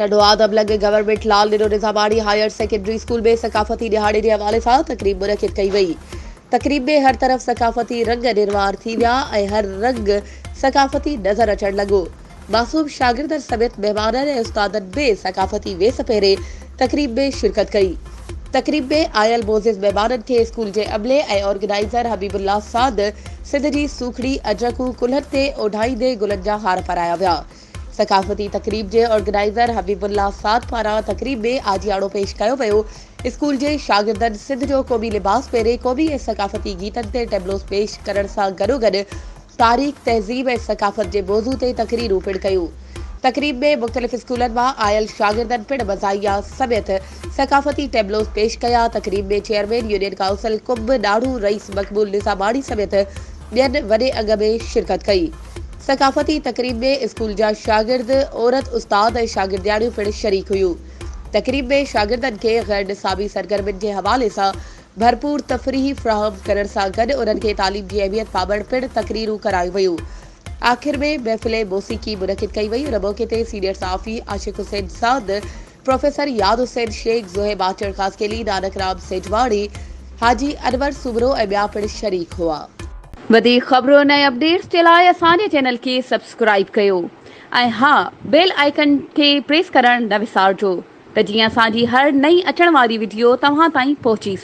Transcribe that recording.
Tando आदमलंग government Lal Nehru निज़ामानी higher secondary school में सकाफती दिहाड़े के हवाले से तकरीब मुनक़िद कई वई। तकरीब में हर तरफ़ सकाफती रंग निर्वार थी विया ऐं हर रंग सकाफती नज़र अचण लगो। मासूम शागिर्दनि समेत मेहमाननि ऐं उस्तादनि में सकाफती वेस पहिरे तकरीब में शिरकत कई। तकरीब में आयल मोज़िज़ मेहमाननि के स्कूल के अमले ऐं ऑर्गेनाइज़र हबीबुल्लाह साद सिंध जी सूखड़ी अजरकू कुल्हनि ते ओढ़ाईंदे गुलनि जा हार पाराया विया। सकाफती तकरीब के ऑर्गेनाइज़र हबीबुल्लाह साद पारां तकरीब में आजियाणो पेश कयो वियो। स्कूल के शागिर्दनि सिंध जो क़ौमी लिबास पहिरे क़ौमी ऐं सकाफती गीतनि ते टेबलोस पेश करण सां गॾोगॾु तारीख़ तहज़ीब ऐं सकाफत के मौज़ू ते तकरीरूं पिणु कयूं। तकरीब में मुख़्तलिफ़ स्कूलनि मां आयल शागिर्दनि पिणु मज़ाहिया समेत सकाफती टेबलोस पेश कया। तकरीब में चेयरमैन यूनियन काउंसिल कुंभ नाड़ू रईस मक़बूल निज़ामानी समेत ॿियनि वॾे अघ में शिरकत कई। सकाफती तकरीब में स्कूल जा शागिर्द औरत उस्ताद ऐं शागिर्दियाणियूं पिणु शरीक हुयूं। तकरीब में शागिर्दनि के गैर निसाबी सरगर्मियुनि के हवाले से भरपूर तफ़रीह फ़राहम करण सां गॾु उन्हनि खे तालीम की अहमियत पाबण पिणु तकरीरूं करायूं वयूं। आख़िर में महफ़िल मौसीक़ी मुनक़िद कई वई। उन मौक़े ते सीनियर सहाफ़ी आशिक़ हुसैन साद, प्रोफेसर याद हुसैन शेख, ज़ुहैब आचर ख़ासकेली, नानक राम सेजवाणी, हाजी अनवर सुबरो ऐं ॿिया पिणु शरीक हुआ। वधीक ख़बरों ऐं अपडेट्स के लाइ असांजे चैनल के सब्सक्राइब कयो ऐं हाँ बेल आइकन के प्रेस करण न विसारजो त जीअं असांजी हर नई अचण वारी वीडियो तव्हां ताईं पहुची सघे।